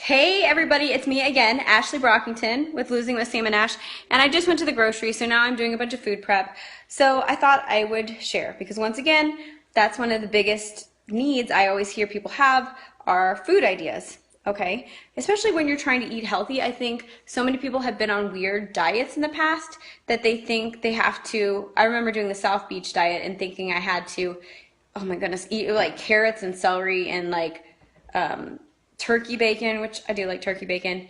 Hey everybody, it's me again, Ashley Brockington with Losing with Sam and Ash, and I just went to the grocery, so now I'm doing a bunch of food prep. So I thought I would share because once again, that's one of the biggest needs I always hear people have are food ideas. Okay, especially when you're trying to eat healthy. I think so many people have been on weird diets in the past that they think they have to. I remember doing the South Beach diet and thinking I had to, oh my goodness, eat like carrots and celery and like turkey bacon, which I do like turkey bacon.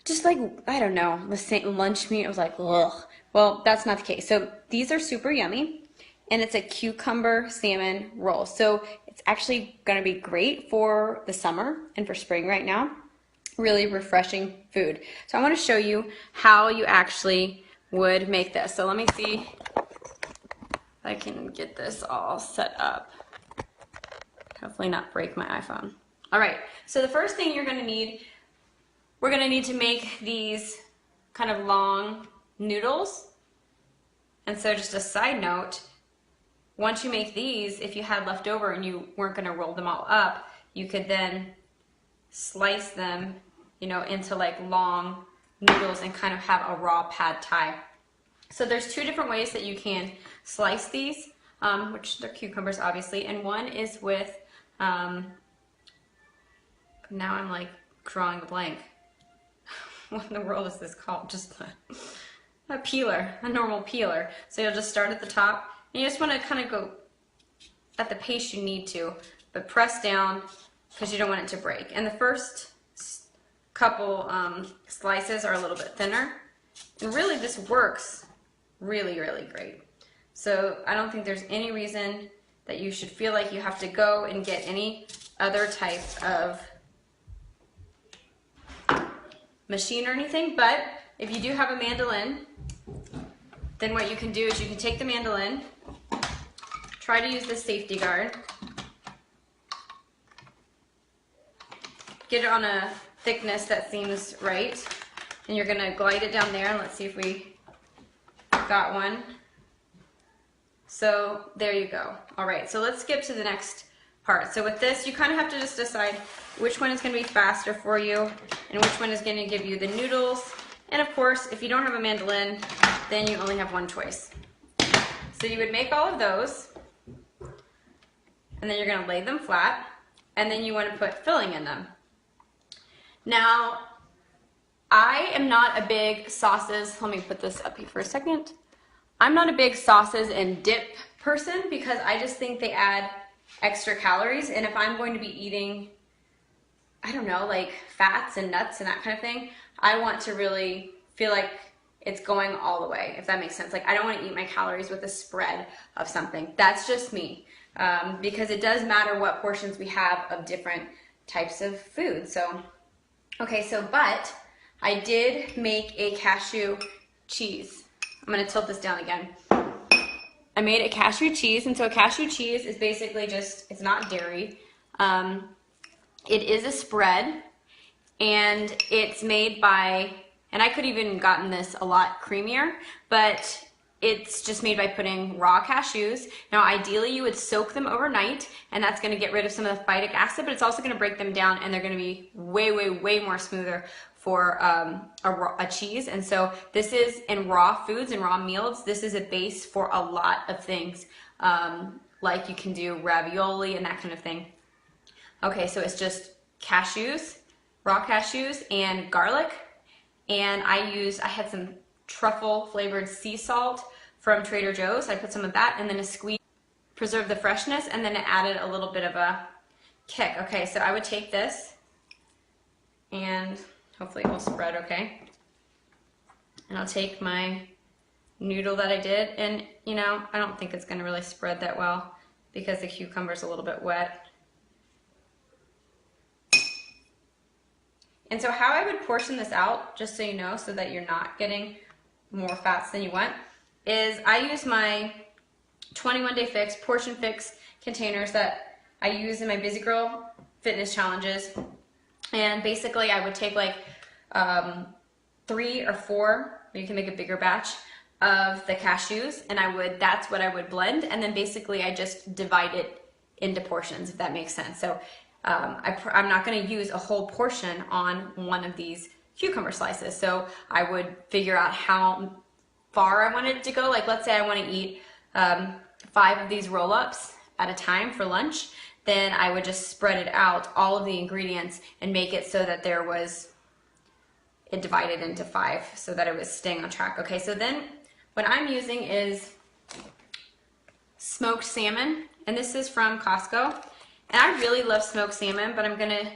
Just like, I don't know, the same lunch meat, it was like, ugh. Well, that's not the case. So these are super yummy, and it's a cucumber salmon roll. So it's actually gonna be great for the summer and for spring right now. Really refreshing food. So I wanna show you how you actually would make this. So let me see if I can get this all set up. Hopefully not break my iPhone. All right, so the first thing you're gonna need, we're gonna need to make these kind of long noodles. And so just a side note, once you make these, if you had left over and you weren't gonna roll them all up, you could then slice them, into like long noodles and kind of have a raw pad thai. So there's two different ways that you can slice these, which they're cucumbers obviously, and one is with, now I'm like drawing a blank. What in the world is this called? Just a peeler, a normal peeler. So you'll just start at the top, and you just want to kind of go at the pace you need to, but press down because you don't want it to break. And the first couple slices are a little bit thinner, and really this works really, really great. So I don't think there's any reason that you should feel like you have to go and get any other type of machine or anything, but if you do have a mandolin, then what you can do is you can take the mandolin, try to use the safety guard, get it on a thickness that seems right, and you're gonna glide it down there, and let's see if we got one. So there you go. All right, so let's skip to the next part. So with this, you kind of have to just decide which one is going to be faster for you and which one is going to give you the noodles. And of course, if you don't have a mandolin, then you only have one choice. So you would make all of those, and then you're going to lay them flat, and then you want to put filling in them. Now, I am not a big sauces, let me put this up here for a second. I'm not a big sauces and dip person because I just think they add extra calories, and if I'm going to be eating, I don't know, like fats and nuts and that kind of thing, I want to really feel like it's going all the way, if that makes sense. Like I don't want to eat my calories with a spread of something. That's just me, because it does matter what portions we have of different types of food. So, okay, but I did make a cashew cheese. I'm gonna tilt this down again. I made a cashew cheese, and so a cashew cheese is basically just, it's not dairy. It is a spread, and it's made by, and I could even gotten this a lot creamier, but it's just made by putting raw cashews. Now ideally you would soak them overnight, and that's gonna get rid of some of the phytic acid, but it's also gonna break them down, and they're gonna be way, way, way more smoother for a cheese. And so this is in raw foods and raw meals, this is a base for a lot of things, like you can do ravioli and that kind of thing. Okay, so it's just cashews, raw cashews, and garlic, and I had some truffle flavored sea salt from Trader Joe's. I put some of that, and then a squeeze, preserve the freshness, and then it added a little bit of a kick. Okay, so I would take this, and hopefully it will spread okay. And I'll take my noodle that I did, and I don't think it's gonna really spread that well because the cucumber's a little bit wet. And so how I would portion this out, just so you know, so that you're not getting more fats than you want, is I use my 21-day fix, portion fix containers that I use in my Busy Girl fitness challenges. And basically I would take like 3 or 4, or you can make a bigger batch, of the cashews, and that's what I would blend, and then basically I just divide it into portions, if that makes sense. So I'm not going to use a whole portion on one of these cucumber slices. So I would figure out how far I wanted it to go. Like let's say I want to eat 5 of these roll-ups at a time for lunch, then I would just spread it out, all of the ingredients, and make it so that it divided into 5 so that it was staying on track. Okay, so then what I'm using is smoked salmon, and this is from Costco. And I really love smoked salmon, but I'm gonna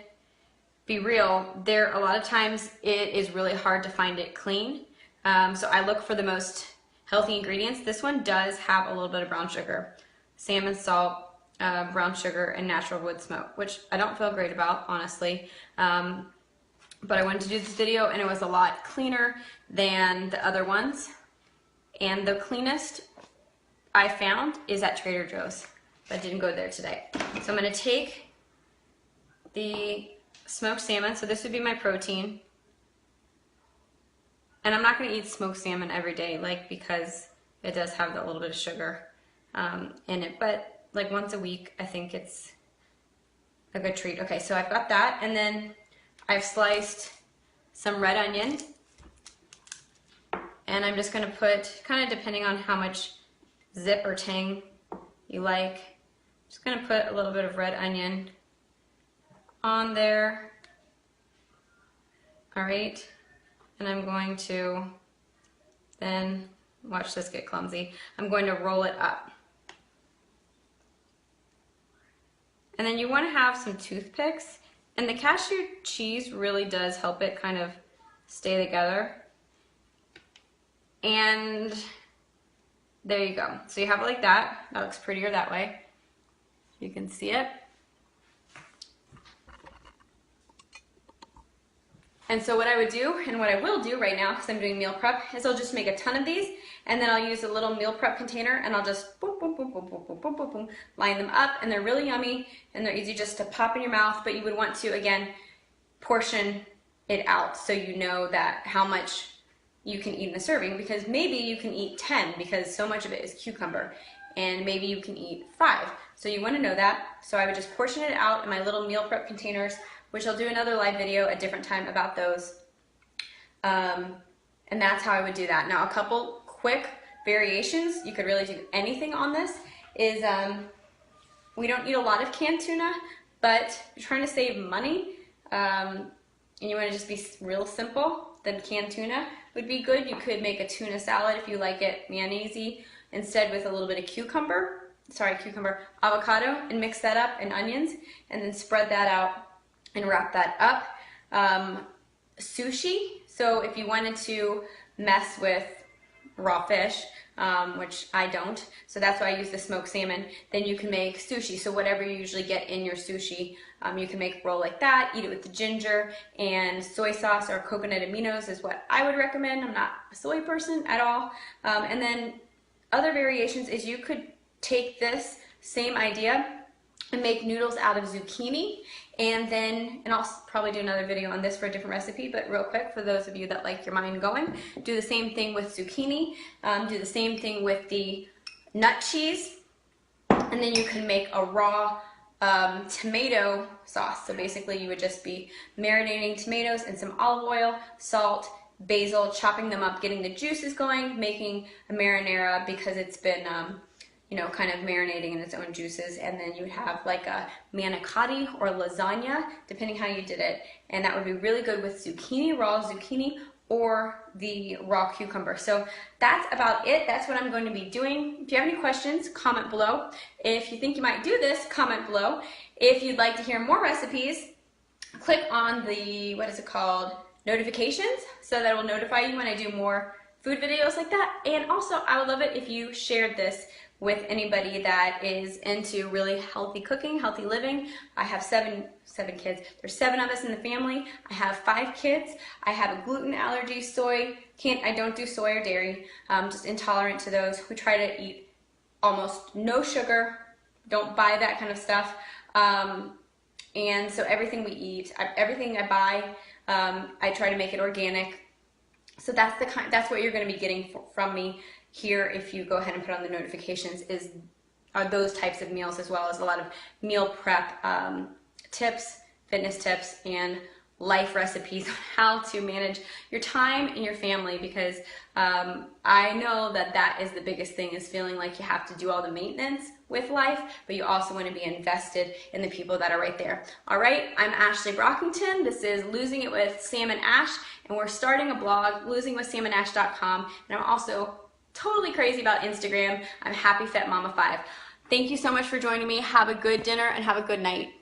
be real, a lot of times it is really hard to find it clean. So I look for the most healthy ingredients. This one does have a little bit of brown sugar, salmon salt, brown sugar, and natural wood smoke, which I don't feel great about, honestly. But I wanted to do this video, and it was a lot cleaner than the other ones. And the cleanest I found is at Trader Joe's. I didn't go there today. So I'm gonna take the smoked salmon, so this would be my protein. And I'm not gonna eat smoked salmon every day, because it does have that little bit of sugar in it, but like once a week, I think it's a good treat. Okay, so I've got that, and then I've sliced some red onion, and I'm just gonna put, kind of depending on how much zip or tang you like, just gonna put a little bit of red onion on there. All right, and I'm going to then, watch this get clumsy, I'm going to roll it up. And then you want to have some toothpicks, and the cashew cheese really does help it kind of stay together. And there you go. So you have it like that. That looks prettier that way. You can see it. And so what I would do, and what I will do right now, because I'm doing meal prep, is I'll just make a ton of these, and then I'll use a little meal prep container, and I'll just boom, boom, boom, boom, boom, boom, boom, boom, boom, line them up, and they're really yummy, and they're easy just to pop in your mouth, but you would want to, again, portion it out so you know that how much you can eat in a serving, because maybe you can eat 10 because so much of it is cucumber, and maybe you can eat 5. So you want to know that. So I would just portion it out in my little meal prep containers, which I'll do another live video at a different time about those. And that's how I would do that. Now, a couple quick variations, you could really do anything on this, is we don't eat a lot of canned tuna, but you're trying to save money, and you want to just be real simple, then canned tuna would be good. You could make a tuna salad if you like it mayonnaise-y, instead with a little bit of avocado, and mix that up, and onions, and then spread that out and wrap that up. Sushi, so if you wanted to mess with raw fish, which I don't, so that's why I use the smoked salmon, then you can make sushi. So whatever you usually get in your sushi, you can make a roll like that, eat it with the ginger, and soy sauce or coconut aminos is what I would recommend. I'm not a soy person at all. And then other variations is you could take this same idea and make noodles out of zucchini, and I'll probably do another video on this for a different recipe, but real quick, for those of you that like your mind going, do the same thing with zucchini, do the same thing with the nut cheese, and then you can make a raw tomato sauce. So basically you would just be marinating tomatoes in some olive oil, salt, basil, chopping them up, getting the juices going, making a marinara because it's been kind of marinating in its own juices, and then you would have like a manicotti or lasagna, depending how you did it, and that would be really good with zucchini, raw zucchini, or the raw cucumber. So that's about it. That's what I'm going to be doing. If you have any questions, comment below. If you think you might do this, comment below. If you'd like to hear more recipes, click on the, notifications, so that it will notify you when I do more food videos like that. And also, I would love it if you shared this with anybody that is into really healthy cooking, healthy living. I have seven kids. There's 7 of us in the family. I have 5 kids. I have a gluten allergy, I don't do soy or dairy, just intolerant to those. We try to eat almost no sugar, don't buy that kind of stuff. And so everything we eat, everything I buy, I try to make it organic. So that's what you're going to be getting from me here if you go ahead and put on the notifications, are those types of meals, as well as a lot of meal prep tips, fitness tips, and life recipes on how to manage your time and your family, because I know that that is the biggest thing, is feeling like you have to do all the maintenance with life, but you also want to be invested in the people that are right there. All right, I'm Ashley Brockington. This is Losing It with Sam and Ash, and we're starting a blog, losingwithsamandash.com, and I'm also totally crazy about Instagram. I'm Happy Fit Mama 5. Thank you so much for joining me. Have a good dinner and have a good night.